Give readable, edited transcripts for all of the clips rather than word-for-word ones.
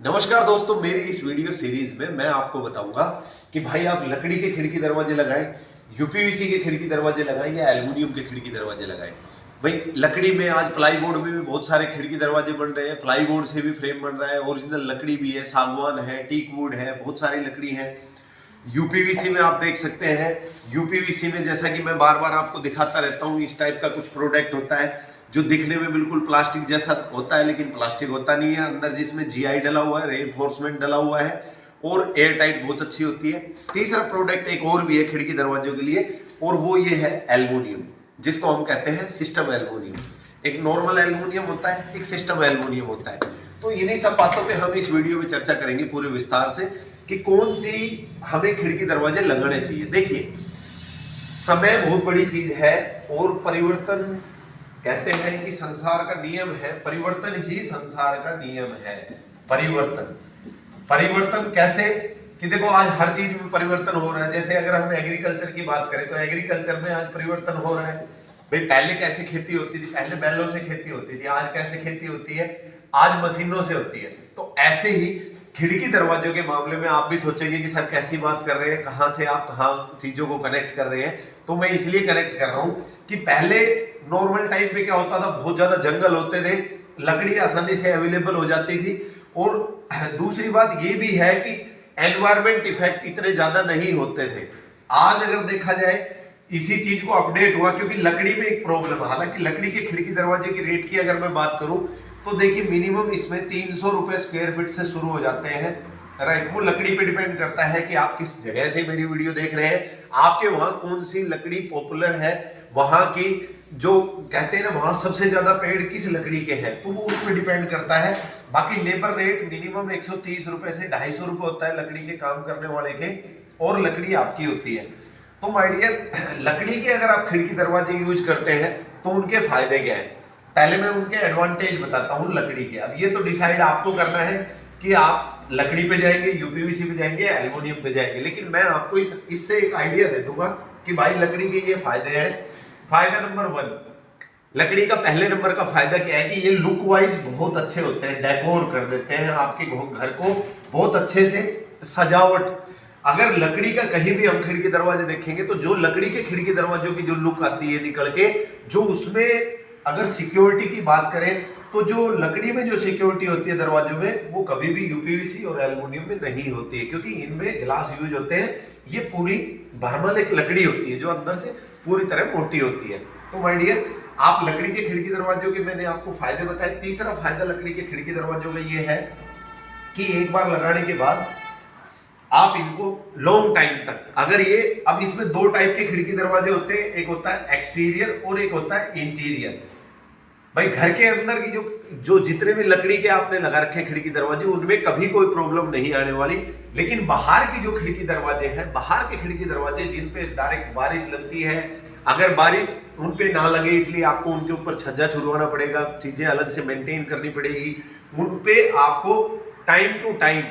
नमस्कार दोस्तों, मेरी इस वीडियो सीरीज में मैं आपको बताऊंगा कि भाई आप लकड़ी के खिड़की दरवाजे लगाएं, यूपीवीसी के खिड़की दरवाजे लगाएं या एल्युमिनियम के खिड़की दरवाजे लगाएं। भाई लकड़ी में आज प्लाई बोर्ड में भी बहुत सारे खिड़की दरवाजे बन रहे हैं, प्लाई बोर्ड से भी फ्रेम बन रहा है, ओरिजिनल लकड़ी भी है, सागवान है, टीक वुड है, बहुत सारी लकड़ी है। यूपीवीसी में आप देख सकते हैं, यूपीवीसी में जैसा कि मैं बार बार आपको दिखाता रहता हूँ, इस टाइप का कुछ प्रोडक्ट होता है जो दिखने में बिल्कुल प्लास्टिक जैसा होता है, लेकिन प्लास्टिक होता नहीं है। अंदर जिसमें जीआई डला हुआ है, रेनफोर्समेंट डला हुआ है और एयर टाइट बहुत अच्छी होती है। तीसरा प्रोडक्ट एक और भी है खिड़की दरवाजों के लिए, और वो ये है एल्युमिनियम, जिसको हम कहते हैं सिस्टम एल्युमिनियम। एक नॉर्मल एल्युमिनियम होता है, एक सिस्टम एल्युमिनियम होता है। तो इन्हीं सब बातों पे हम इस वीडियो में चर्चा करेंगे पूरे विस्तार से कि कौन सी हमें खिड़की दरवाजे लगाने चाहिए। देखिए, समय बहुत बड़ी चीज है और परिवर्तन, कहते हैं कि संसार का नियम है, परिवर्तन ही संसार का नियम है। परिवर्तन कैसे कि देखो, आज हर चीज में परिवर्तन हो रहा है। जैसे अगर हम एग्रीकल्चर की बात करें तो एग्रीकल्चर में आज परिवर्तन हो रहा है। भाई पहले कैसे खेती होती थी, पहले बैलों से खेती होती थी, आज कैसे खेती होती है, आज मशीनों से होती है। तो ऐसे ही खिड़की दरवाजों के मामले में आप भी सोचेंगे कि सर कैसी बात कर रहे हैं, कहां से आप कहां चीजों को कनेक्ट कर रहे हैं। तो मैं इसलिए कनेक्ट कर रहा हूं कि पहले नॉर्मल टाइम पे क्या होता था, बहुत ज्यादा जंगल होते थे, लकड़ी आसानी से अवेलेबल हो जाती थी। और दूसरी बात ये भी है कि एनवायरमेंट इफेक्ट इतने ज्यादा नहीं होते थे। आज अगर देखा जाए, इसी चीज को अपडेट हुआ क्योंकि लकड़ी में एक प्रॉब्लम है। हालांकि लकड़ी के खिड़की दरवाजे की रेट की अगर मैं बात करूं तो देखिए, मिनिमम इसमें 300 रुपए स्क्वायर फीट से शुरू हो जाते हैं। राइट, वो लकड़ी पे डिपेंड करता है कि आप किस जगह से मेरी वीडियो देख रहे हैं, आपके वहां कौन सी लकड़ी पॉपुलर है, वहां की जो कहते हैं ना, वहां सबसे ज्यादा पेड़ किस लकड़ी के हैं, तो वो उसमें डिपेंड करता है। बाकी लेबर रेट मिनिमम 130 रुपए से 250 रुपए होता है लकड़ी के काम करने वाले के, और लकड़ी आपकी होती है। तो माय डियर, लकड़ी के अगर आप खिड़की दरवाजे यूज करते हैं तो उनके फायदे क्या है, पहले मैं उनके एडवांटेज बताता हूं लकड़ी के। अब ये तो डिसाइड आपको करना है कि आप लकड़ी पे जाएंगे, यूपीवीसी पे जाएंगे, एल्युमिनियम पे जाएंगे। लेकिन मैं आपको इससे एक आइडिया दे दूंगा कि भाई लकड़ी के ये फायदे हैं। फायदा नंबर 1, लकड़ी का पहले नंबर का फायदा क्या है कि ये लुक वाइज बहुत अच्छे होते हैं, डेकोर कर देते हैं आपके घर को बहुत अच्छे से, सजावट। अगर लकड़ी का कहीं भी हम खिड़की दरवाजे देखेंगे तो जो लकड़ी के खिड़की दरवाजों की जो लुक आती है निकल के, जो उसमें अगर सिक्योरिटी की बात करें तो जो लकड़ी में जो सिक्योरिटी होती है दरवाजों में, वो कभी भी यूपीवीसी और एल्युमिनियम में नहीं होती है, क्योंकि इनमें ग्लास यूज होते हैं। ये पूरी बर्मल एक लकड़ी होती है जो अंदर से पूरी तरह मोटी होती है। तो माय डियर, आप लकड़ी के खिड़की दरवाजों के मैंने आपको फायदे बताए। तीसरा फायदा लकड़ी के खिड़की दरवाजों का ये है कि एक बार लगाने के बाद आप इनको लॉन्ग टाइम तक, अगर ये, अब इसमें 2 टाइप के खिड़की दरवाजे होते हैं, एक होता है एक्सटीरियर और एक होता है इंटीरियर। भाई घर के अंदर की जो जितने भी लकड़ी के आपने लगा रखे खिड़की दरवाजे, उनमें कभी कोई प्रॉब्लम नहीं आने वाली। लेकिन बाहर की जो खिड़की दरवाजे हैं, बाहर के खिड़की दरवाजे जिन पे डायरेक्ट बारिश लगती है, अगर बारिश उन पे ना लगे इसलिए आपको उनके ऊपर छज्जा छुड़वाना पड़ेगा, चीजें अलग से मेंटेन करनी पड़ेगी, उन पे आपको टाइम टू टाइम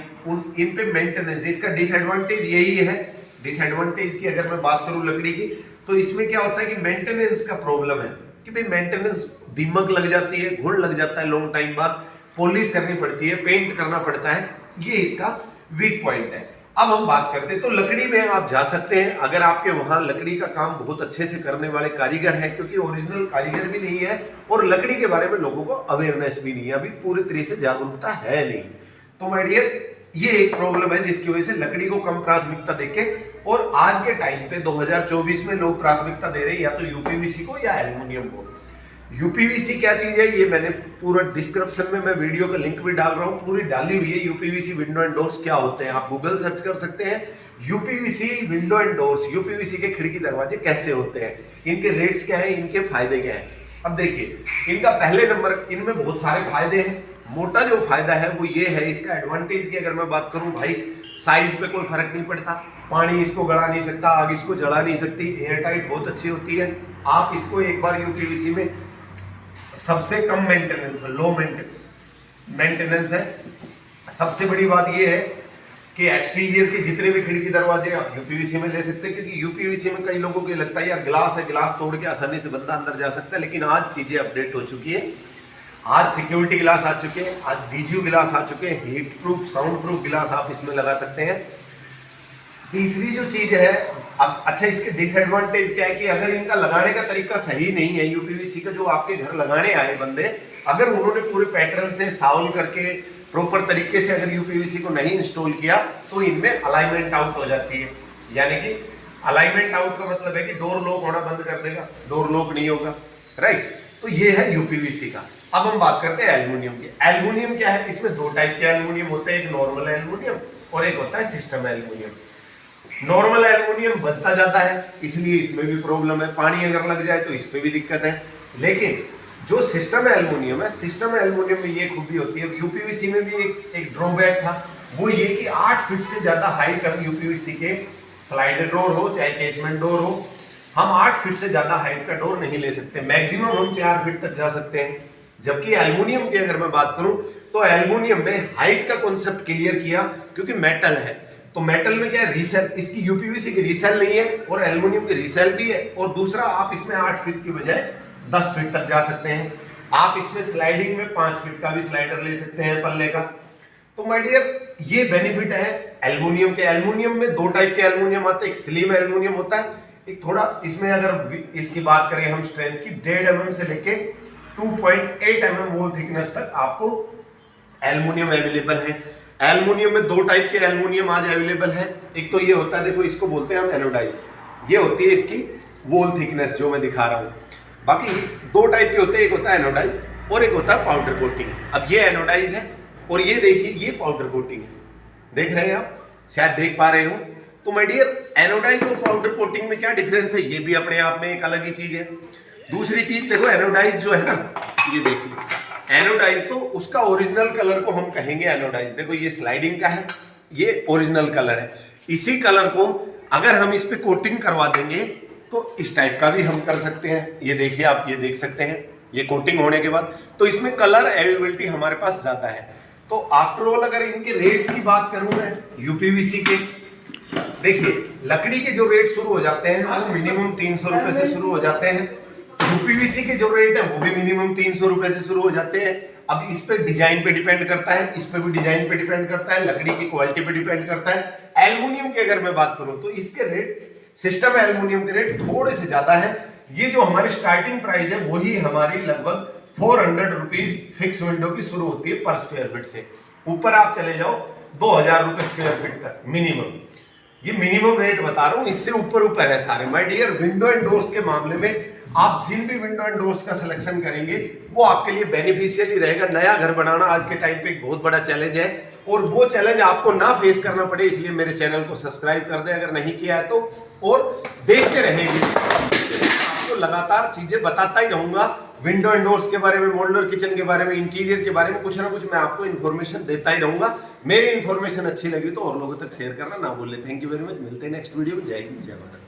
इन पे मेंटेनेंस। इसका डिसएडवांटेज यही है, डिसएडवांटेज की अगर मैं बात करूं लकड़ी की, तो इसमें क्या होता है कि मेंटेनेंस का प्रॉब्लम है कि भाई मेंटेनेंस, दीमक लग जाती है, घुन लग जाता है, लॉन्ग टाइम बाद पॉलिश करनी पड़ती है, पेंट करना पड़ता है, ये इसका वीक पॉइंट है। अब हम बात करते हैं, तो लकड़ी में आप जा सकते हैं अगर आपके वहां लकड़ी का काम बहुत अच्छे से करने वाले कारीगर हैं, क्योंकि ओरिजिनल कारीगर भी नहीं है और लकड़ी के बारे में लोगों को अवेयरनेस भी नहीं है, अभी पूरी तरह से जागरूकता है नहीं। तो माय डियर, ये एक प्रॉब्लम है जिसकी वजह से लकड़ी को कम प्राथमिकता देके, और आज के टाइम पे 2024 में लोग प्राथमिकता दे रहे हैं या तो यूपीवीसी को या एल्युमिनियम को। यूपीवीसी क्या चीज है, ये मैंने पूरा डिस्क्रिप्शन में मैं वीडियो का लिंक भी डाल रहा हूँ, पूरी डाली हुई है। यूपीवीसी विंडो एंड डोर्स क्या होते हैं, आप गूगल सर्च कर सकते हैं, UPVC window and doors, UPVC के खिड़की दरवाजे कैसे होते हैं, इनके रेट्स क्या है, इनके फायदे क्या है। अब देखिए, इनका पहले नंबर, इनमें बहुत सारे फायदे हैं। मोटा जो फायदा है वो ये है, इसका एडवांटेज की अगर मैं बात करूं, भाई साइज पे कोई फर्क नहीं पड़ता, पानी इसको गला नहीं सकता, आग इसको जला नहीं सकती, एयर टाइट बहुत अच्छी होती है। आप इसको एक बार यूपीवीसी में, सबसे कम मेंटेनेंस है, लो मेंटेनेंस है। सबसे बड़ी बात ये है कि एक्सटीरियर के जितने भी खिड़की दरवाजे आप यूपीवीसी में ले सकते हैं, क्योंकि यूपीवीसी में कई लोगों को लगता है यार ग्लास है, ग्लास तोड़ के आसानी से बंदा अंदर जा सकता है, लेकिन आज चीजें अपडेट हो चुकी है। आज सिक्योरिटी गिलास आ चुके हैं, आज डीजीयू गिलास आ चुके हैं, हीट प्रूफ साउंड प्रूफ गिलास आप इसमें लगा सकते हैं। तीसरी जो चीज है, अब अच्छा इसके डिसएडवांटेज क्या है कि अगर इनका लगाने का तरीका सही नहीं है, यूपीवीसी का जो आपके घर लगाने आए बंदे, अगर उन्होंने पूरे पैटर्न से साउल करके प्रॉपर तरीके से अगर यूपीवीसी को नहीं इंस्टॉल किया तो इनमें अलाइनमेंट आउट हो जाती है। यानी कि अलाइनमेंट आउट का मतलब है कि डोर लॉक होना बंद कर देगा, डोर लॉक नहीं होगा, राइट। तो ये है यूपीवीसी का। अब हम बात करते हैं एल्युमिनियम की। एल्युमिनियम क्या है, इसमें दो टाइप के एल्युमिनियम होते हैं, एक नॉर्मल एल्युमिनियम और एक होता है सिस्टम एल्युमिनियम। नॉर्मल एल्युमिनियम बचता जाता है, इसलिए इसमें भी प्रॉब्लम है, पानी अगर लग जाए तो इसमें भी दिक्कत है। लेकिन जो सिस्टम एल्युमिनियम है, सिस्टम एल्युमिनियम में ये खूबी होती है, यूपीवीसी में भी एक ड्रॉबैक था, वो ये कि 8 फीट से ज्यादा हाइट हम यूपीवीसी के स्लाइडर डोर हो चाहे केसमेंट डोर हो, हम 8 फीट से ज्यादा हाइट का डोर नहीं ले सकते। मैक्सिमम हम 4 फीट तक जा सकते हैं। जबकि एल्युमिनियम की अगर मैं बात करूं तो एल्युमिनियम में हाइट का कॉन्सेप्ट क्लियर किया, क्योंकि मेटल है, तो मेटल में क्या है, रीसेल, इसकी यूपीवीसी की रीसेल नहीं है और एल्युमिनियम की रीसेल भी है। और दूसरा, आप इसमें 8 फीट की बजाय 10 फीट तक जा सकते हैं। आप इसमें स्लाइडिंग में 5 फीट का भी स्लाइडर ले सकते हैं पल्ले का। तो माय डियर, ये बेनिफिट है एल्युमिनियम के। एल्युमिनियम में दो टाइप के एल्युमिनियम आते हैं, एक स्लिम एल्युमिनियम होता है, एक थोड़ा, इसमें अगर इसकी बात करें हम स्ट्रेंथ की, 1.5 mm से लेके 2.8 mm वॉल थिकनेस तक आपको एल्युमिनियम अवेलेबल है। एल्युमिनियम में दो टाइप के एल्युमिनियम आज अवेलेबल है। एक तो ये होता है, देखो इसको बोलते हैं हम एनोडाइज, ये होती है इसकी वॉल थिकनेस जो मैं दिखा रहा हूं। बाकी दो टाइप के होते हैं, एक होता है एनोडाइज और एक होता है पाउडर कोटिंग। अब ये एनोडाइज है और ये देखिए ये पाउडर कोटिंग है, देख रहे हैं आप, शायद देख पा रहे हो। तो माय डियर, एनोडाइज और पाउडर कोटिंग में क्या डिफरेंस है, ये भी अपने आप में एक अलग ही चीज है। दूसरी चीज देखो, एनोडाइज जो है ना, ये देखिए एनोडाइज, तो उसका ओरिजिनल कलर को हम कहेंगे एनोडाइज। देखो ये स्लाइडिंग का है, ये ओरिजिनल कलर है। इसी कलर को अगर हम इस पे कोटिंग करवा देंगे तो इस टाइप का भी हम कर सकते हैं। ये देखिए आप, ये देख सकते हैं, ये कोटिंग होने के बाद तो इसमें कलर अवेलेबिलिटी हमारे पास ज्यादा है। तो आफ्टर ऑल अगर इनके रेट्स की बात करूं मैं यूपीवीसी के, देखिए लकड़ी के जो रेट शुरू हो जाते हैं वो मिनिमम 300 रुपए से शुरू हो जाते हैं। यूपीवीसी के जो रेट है वो भी मिनिमम 300 रुपए से शुरू हो जाते हैं। अब इस पे डिजाइन पे डिपेंड करता है, इस पे भी डिजाइन पे डिपेंड करता है, लकड़ी की क्वालिटी पे डिपेंड करता है। एल्युमिनियम की अगर मैं बात करूं तो इसके रेट, सिस्टम एल्युमिनियम के रेट थोड़े से ज्यादा है। ये जो हमारी स्टार्टिंग प्राइस है वही हमारी लगभग 400 रुपीज फिक्स विंडो की शुरू होती है पर स्क्वायर फीट से। ऊपर आप चले जाओ 2000 रुपए स्क्वायर फीट तक मिनिमम, ये मिनिमम रेट बता रहा हूं, इससे ऊपर है सारे। My dear, window and doors के मामले में आप जिन भी विंडो एंड डोर्स का सिलेक्शन करेंगे वो आपके लिए बेनिफिशियल ही रहेगा। नया घर बनाना आज के टाइम पे एक बहुत बड़ा चैलेंज है और वो चैलेंज आपको ना फेस करना पड़े, इसलिए मेरे चैनल को सब्सक्राइब कर दें अगर नहीं किया है तो, और देखते रहेंगे। आपको लगातार चीजें बताता ही रहूंगा, विंडो एंड डोर्स के बारे में, मॉड्यूलर किचन के बारे में, इंटीरियर के बारे में, कुछ ना कुछ मैं आपको इन्फॉर्मेशन देता ही रहूंगा। मेरी इन्फॉर्मेशन अच्छी लगी तो और लोगों तक शेयर करना ना भूलें। थैंक यू वेरी मच, मिलते हैं नेक्स्ट वीडियो में। जय हिंद, जय भारत।